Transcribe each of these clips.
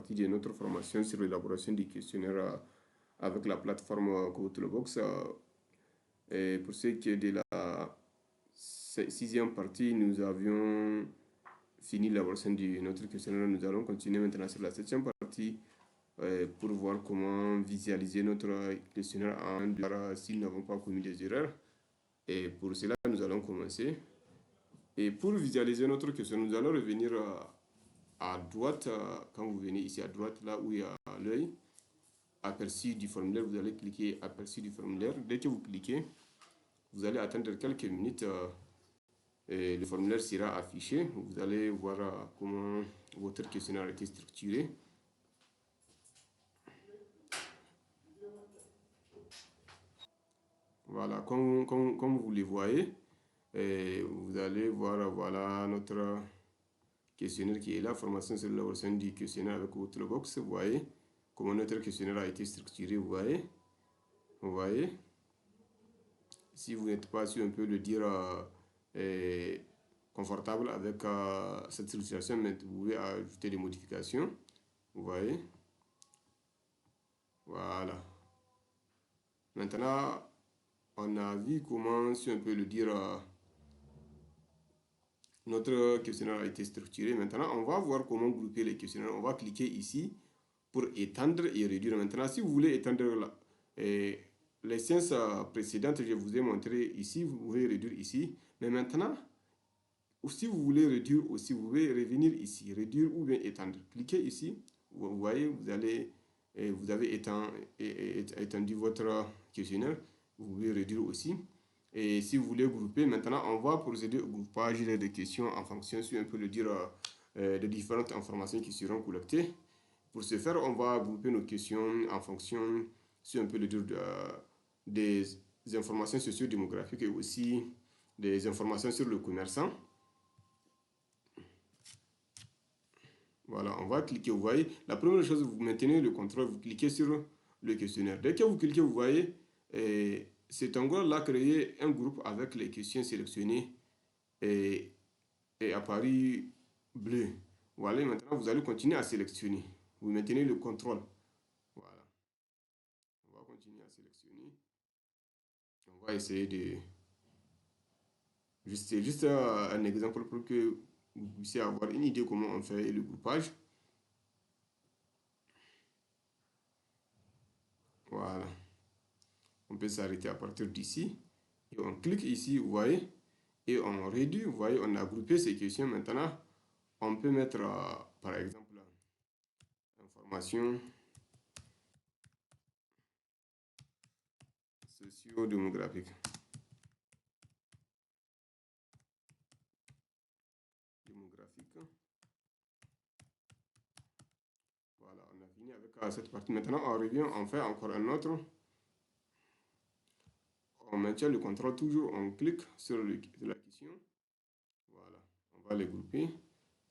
partie de notre formation sur l'élaboration des questionnaires avec la plateforme Cotlobox. Et pour ce qui est de la sixième partie, nous avions fini l'élaboration de notre questionnaire. Nous allons continuer maintenant sur la septième partie pour voir comment visualiser notre questionnaire si nous n'avons pas commis des erreurs. Et pour cela, nous allons commencer. Et pour visualiser notre questionnaire, nous allons revenir à droite, quand vous venez ici à droite, là où il y a l'œil, aperçu du formulaire, vous allez cliquer aperçu du formulaire. Dès que vous cliquez, vous allez attendre quelques minutes et le formulaire sera affiché. Vous allez voir comment votre questionnaire a été structuré. Voilà, comme vous le voyez, vous allez voir voilà notre questionnaire qui est là, formation sur l'élaboration du questionnaire avec votre box. Vous voyez comment notre questionnaire a été structuré, vous voyez. Si vous n'êtes pas sûr, on peut le dire confortable avec cette structuration, mais vous pouvez ajouter des modifications, vous voyez. Voilà. Maintenant, on a vu comment, si on peut le dire, notre questionnaire a été structuré. Maintenant, on va voir comment grouper les questionnaires. On va cliquer ici pour étendre et réduire. Maintenant, si vous voulez étendre les séances précédentes, je vous ai montré ici, vous pouvez réduire ici. Mais maintenant, si vous voulez réduire aussi, vous pouvez revenir ici, réduire ou bien étendre. Cliquez ici, vous voyez, vous avez étendu votre questionnaire. Vous pouvez réduire aussi. Et si vous voulez grouper, maintenant, on va procéder au groupage des questions en fonction, si on peut le dire, des différentes informations qui seront collectées. Pour ce faire, on va grouper nos questions en fonction, si on peut le dire, des informations socio-démographiques et aussi des informations sur le commerçant. Voilà, on va cliquer, vous voyez. La première chose, vous maintenez le contrôle, vous cliquez sur le questionnaire. Dès que vous cliquez, vous voyez, cet onglet-là créer un groupe avec les questions sélectionnées et apparu bleu. Voilà, maintenant, vous allez continuer à sélectionner. Vous maintenez le contrôle. Voilà. On va continuer à sélectionner. On va essayer de... C'est juste un exemple pour que vous puissiez avoir une idée comment on fait le groupage. Voilà. On peut s'arrêter à partir d'ici. Et on clique ici, vous voyez. Et on réduit, vous voyez, on a groupé ces questions. Maintenant, on peut mettre, par exemple, information socio-démographique. Voilà, on a fini avec cette partie. Maintenant, on revient, on fait encore un autre. On maintient le contrôle toujours, on clique sur la question. Voilà, on va les grouper.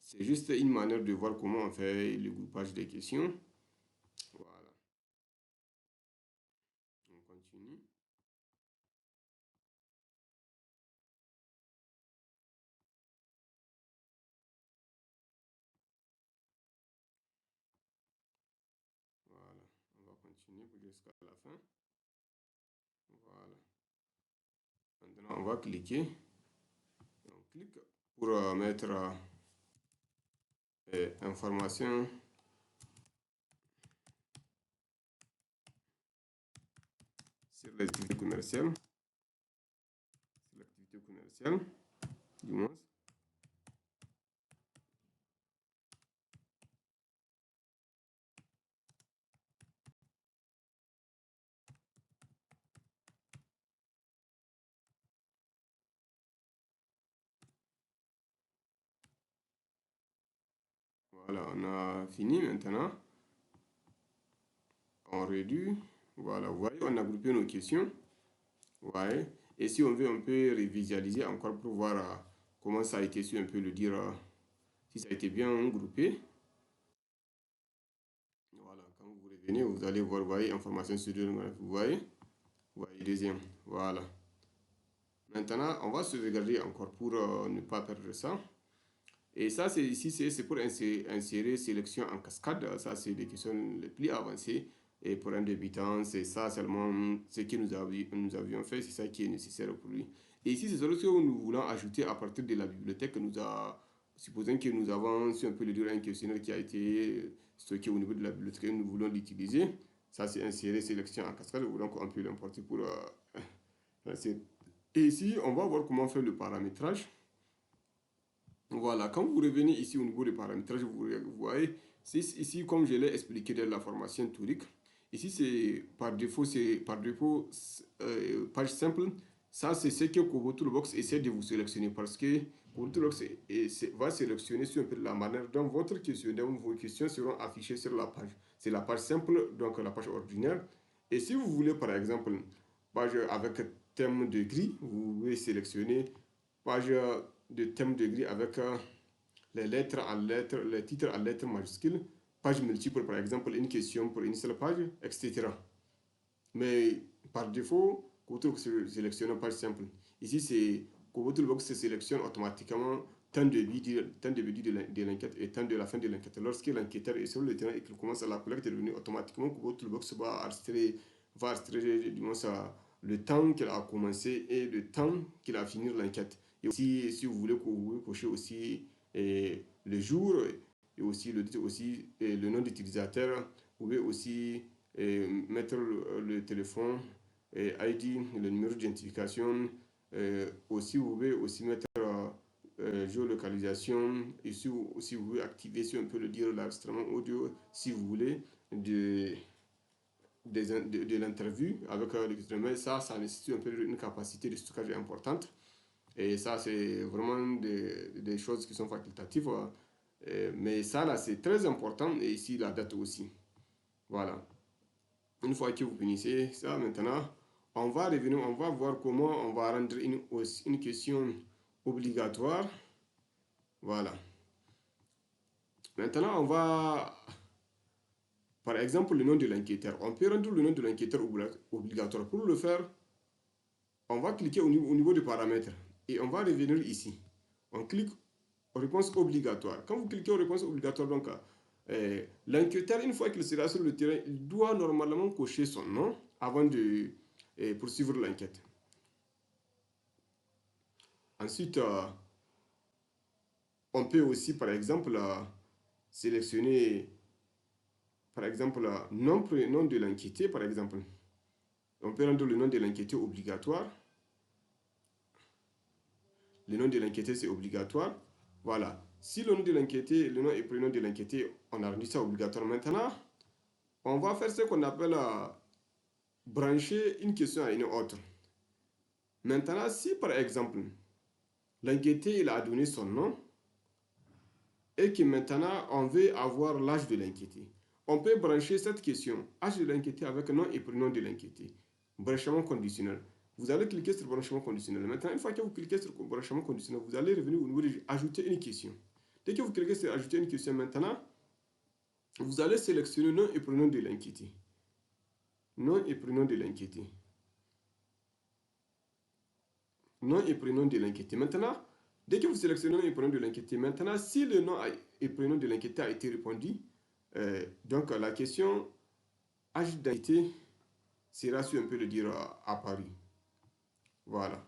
C'est juste une manière de voir comment on fait le groupage des questions. Voilà. On continue. Voilà, on va continuer jusqu'à la fin. Voilà. Maintenant, on va cliquer. On clique pour mettre information sur l'activité commerciale. Sur l'activité commerciale, du moins. Voilà, on a fini maintenant. On réduit. Voilà, vous voyez, on a groupé nos questions. Vous voyez. Et si on veut, on peut revisualiser encore pour voir comment ça a été, si on peut le dire, si ça a été bien groupé. Voilà, quand vous revenez, vous allez voir, vous voyez, information sur le, vous voyez, deuxième. Voilà. Maintenant, on va sauvegarder encore pour ne pas perdre ça. Et ça, ici, c'est pour insérer sélection en cascade. Ça, c'est des questions les plus avancées. Et pour un débutant, c'est ça seulement ce que nous avions fait, c'est ça qui est nécessaire pour lui. Et ici, c'est ce que nous voulons ajouter à partir de la bibliothèque que nous a, supposons que nous avons, si on peut le dire, un questionnaire qui a été stocké au niveau de la bibliothèque, nous voulons l'utiliser. Ça, c'est insérer sélection en cascade, donc on peut l'importer pour et ici, on va voir comment faire le paramétrage. Voilà, quand vous revenez ici au niveau des paramétrages, vous voyez, ici, comme je l'ai expliqué dans la formation théorique, ici, c'est par défaut page simple. Ça, c'est ce que Kobo Toolbox essaie de vous sélectionner parce que Kobo Toolbox va sélectionner sur un peu la manière dont votre questionnaire ou vos questions seront affichées sur la page. C'est la page simple, donc la page ordinaire. Et si vous voulez, par exemple, page avec thème de gris, vous pouvez sélectionner page de thème de gris avec les titres en lettres majuscules, page multiple par exemple, une question pour une seule page, etc. Mais par défaut, Kobotoolbox sélectionne page simple. Ici, c'est Kobotoolbox sélectionne automatiquement temps de vie de l'enquête et temps de la fin de l'enquête. Lorsque l'enquêteur est sur le terrain et qu'il commence à la collecte de données, automatiquement Kobotoolbox va enregistrer du moins le temps qu'il a commencé et le temps qu'il a fini l'enquête. Et aussi, si vous voulez, vous pouvez cocher aussi le jour et aussi le nom d'utilisateur. Vous pouvez aussi mettre le téléphone, ID, le numéro d'identification. Aussi, vous pouvez aussi mettre géolocalisation. Et si vous pouvez activer, si on peut le dire, l'enregistrement audio, si vous voulez, de l'interview avec l'extrémé. Ça nécessite un peu une capacité de stockage importante. Et ça, c'est vraiment des choses qui sont facultatives. Mais ça, là, c'est très important. Et ici, la date aussi. Voilà. Une fois que vous finissez ça, maintenant, on va revenir, on va voir comment on va rendre une question obligatoire. Voilà. Maintenant, on va, par exemple, le nom de l'enquêteur. On peut rendre le nom de l'enquêteur obligatoire. Pour le faire, on va cliquer au niveau des paramètres et on va revenir ici. On clique aux réponses obligatoires. Quand vous cliquez aux réponses obligatoires, donc, l'enquêteur, une fois qu'il sera sur le terrain, il doit normalement cocher son nom avant de poursuivre l'enquête. Ensuite, on peut aussi, par exemple, sélectionner, par exemple, nom de l'enquêté, par exemple. On peut rendre le nom de l'enquêté obligatoire. Le nom de l'enquêté, c'est obligatoire. Voilà. Si le nom de l'enquêté, le nom et prénom de l'enquêté, on a rendu ça obligatoire. Maintenant, on va faire ce qu'on appelle brancher une question à une autre. Maintenant, si par exemple, l'enquêté il a donné son nom et que maintenant on veut avoir l'âge de l'enquêté, on peut brancher cette question, âge de l'enquêté avec nom et prénom de l'enquêté. Branchement conditionnel. Vous allez cliquer sur branchement conditionnel. Maintenant, une fois que vous cliquez sur branchement conditionnel, vous allez revenir au niveau de ajouter une question. Dès que vous cliquez sur ajouter une question maintenant, vous allez sélectionner nom et prénom de l'enquêté. Nom et prénom de l'enquêté. Nom et prénom de l'enquêté. Maintenant, dès que vous sélectionnez nom et prénom de l'enquêté, maintenant, si le nom et prénom de l'enquêté a été répondu, donc la question âge d'identité sera, si on peut le dire, apparu. Voilà.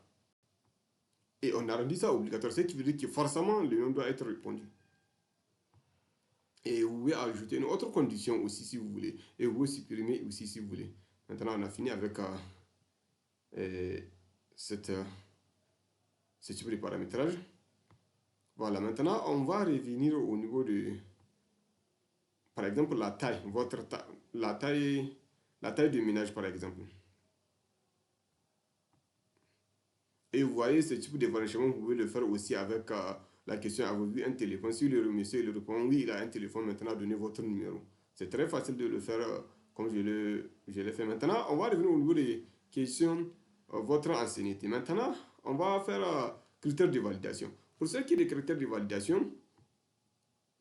Et on a rendu ça obligatoire, ce qui veut dire que forcément le nom doit être répondu. Et vous pouvez ajouter une autre condition aussi si vous voulez. Et vous pouvez supprimer aussi si vous voulez. Maintenant, on a fini avec ce type de paramétrage. Voilà, maintenant, on va revenir au niveau de, par exemple, la taille. La taille du ménage, par exemple. Et vous voyez, ce type de branchement, vous pouvez le faire aussi avec la question, avez-vous vu un téléphone? Si le monsieur il répond, oui, il a un téléphone, maintenant, donnez votre numéro. C'est très facile de le faire comme je l'ai fait. Maintenant, on va revenir au niveau des questions, votre ancienneté. Maintenant, on va faire critères de validation. Pour ce qui est des critères de validation,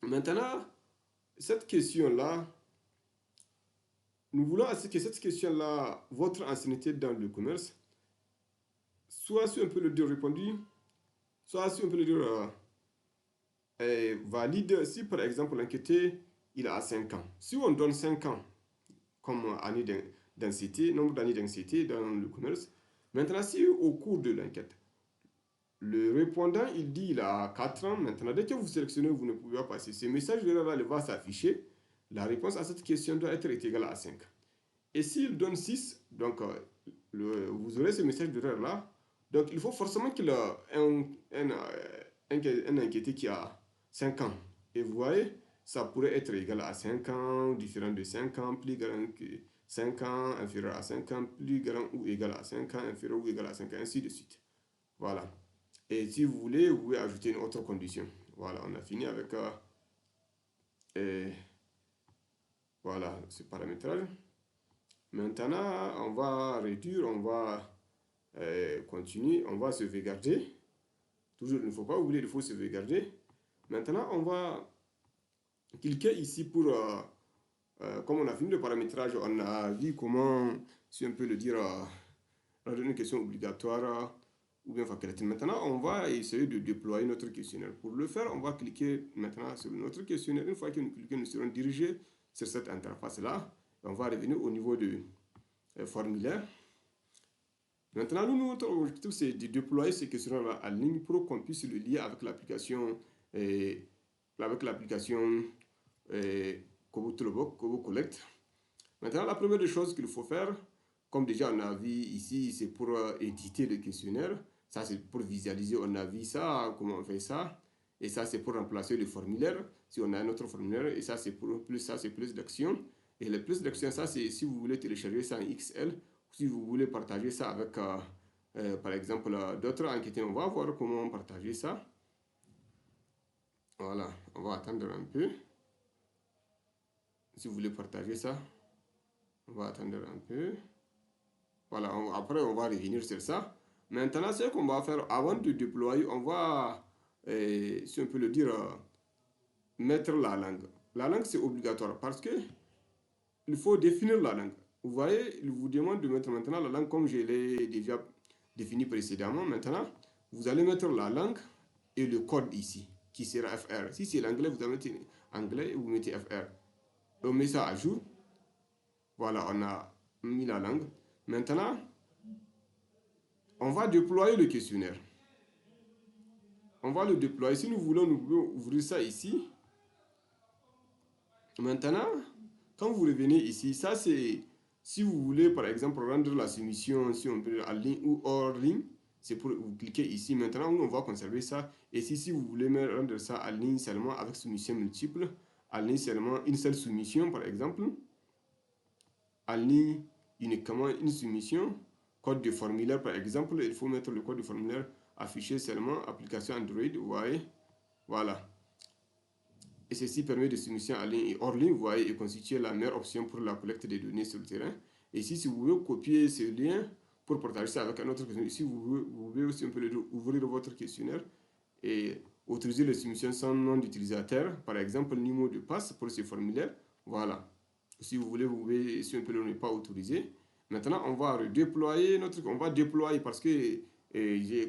maintenant, cette question-là, nous voulons que cette question-là, votre ancienneté dans le commerce, soit si on peut le dire répondu, soit si on peut le dire valide si par exemple l'enquêté il a 5 ans. Si on donne 5 ans comme année d'ancienneté, nombre d'années d'ancienneté dans le commerce, maintenant si au cours de l'enquête, le répondant il dit il a 4 ans, maintenant dès que vous sélectionnez, vous ne pouvez pas passer. Ce message là va s'afficher. La réponse à cette question doit être égale à 5. Et s'il donne 6, donc vous aurez ce message d'erreur là. Donc il faut forcément qu'il a un inquiété qui a 5 ans. Et vous voyez, ça pourrait être égal à 5 ans, différent de 5 ans, plus grand que 5 ans, inférieur à 5 ans, plus grand ou égal à 5 ans, inférieur ou égal à 5 ans, ainsi de suite. Voilà. Et si vous voulez, vous pouvez ajouter une autre condition. Voilà, on a fini avec voilà, ce paramétrage. Maintenant, on va réduire, on va continuer, on va sauvegarder. Toujours, il ne faut pas oublier, il faut sauvegarder. Maintenant, on va cliquer ici pour, comme on a fini le paramétrage, on a vu comment, si on peut le dire, rendre une question obligatoire ou bien facultative. Maintenant, on va essayer de déployer notre questionnaire. Pour le faire, on va cliquer maintenant sur notre questionnaire. Une fois que nous cliquons, nous serons dirigés sur cette interface-là. On va revenir au niveau du formulaire. Maintenant, notre objectif, c'est de déployer ces questionnaires en ligne pour qu'on puisse le lier avec l'application Kobo Collect. Maintenant, la première des choses qu'il faut faire, comme déjà on a vu ici, c'est pour éditer le questionnaire. Ça, c'est pour visualiser, on a vu ça, comment on fait ça. Et ça, c'est pour remplacer le formulaire, si on a un autre formulaire. Et ça, c'est plus d'action. Et le plus d'action, ça, c'est si vous voulez télécharger ça en XL, si vous voulez partager ça avec, par exemple, d'autres enquêtés. On va voir comment partager ça. Voilà, on va attendre un peu. Si vous voulez partager ça, on va attendre un peu. Voilà, après on va revenir sur ça. Maintenant, ce qu'on va faire avant de déployer, on va, si on peut le dire, mettre la langue. La langue, c'est obligatoire parce que il faut définir la langue. Vous voyez, il vous demande de mettre maintenant la langue comme je l'ai déjà défini précédemment. Maintenant, vous allez mettre la langue et le code ici, qui sera FR. Si c'est l'anglais, vous allez mettre anglais et vous mettez FR. On met ça à jour. Voilà, on a mis la langue. Maintenant, on va déployer le questionnaire. On va le déployer. Si nous voulons, nous pouvons ouvrir ça ici. Maintenant, quand vous revenez ici, ça c'est si vous voulez par exemple rendre la soumission, si on peut en ligne ou hors ligne, c'est pour vous cliquez ici. Maintenant, on va conserver ça. Et si vous voulez rendre ça en ligne seulement avec soumission multiple, en ligne seulement une seule soumission par exemple, en ligne uniquement une soumission, code de formulaire par exemple, il faut mettre le code de formulaire affiché seulement, application Android, vous voyez, voilà. Et ceci permet de soumission en ligne et hors ligne, vous voyez, et constituer la meilleure option pour la collecte des données sur le terrain. Et ici, si vous voulez copier ce lien pour partager ça avec un autre questionnaire, ici, vous pouvez aussi un peu ouvrir votre questionnaire et autoriser les soumissions sans nom d'utilisateur, par exemple, numéro de passe pour ce formulaire. Voilà. Si vous voulez, vous pouvez, si un peu ne pas autorisé. Maintenant, on va redéployer on va déployer parce que,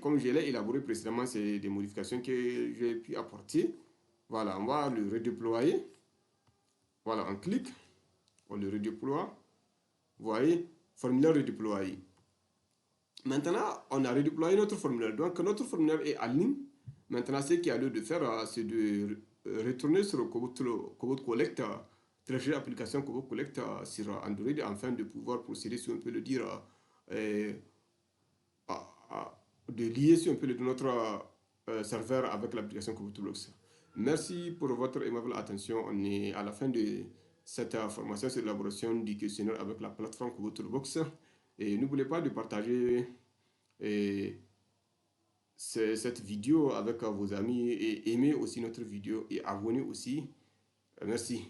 comme je l'ai élaboré précédemment, c'est des modifications que j'ai pu apporter. Voilà, on va le redéployer. Voilà, on clique, on le redéploie. Vous voyez, formulaire redéployé. Maintenant, on a redéployé notre formulaire. Donc, notre formulaire est en ligne. Maintenant, ce qu'il y a lieu de faire, c'est de retourner sur Kobo Collect, télécharger l'application Kobo Collect sur Android afin de pouvoir procéder, si on peut le dire, de lier, si on peut le dire, notre serveur avec l'application Kobo Toolbox. Merci pour votre aimable attention. On est à la fin de cette formation sur l'élaboration du questionnaire avec la plateforme Kobo Toolbox. Et n'oubliez pas de partager cette vidéo avec vos amis et aimez aussi notre vidéo et abonnez aussi. Merci.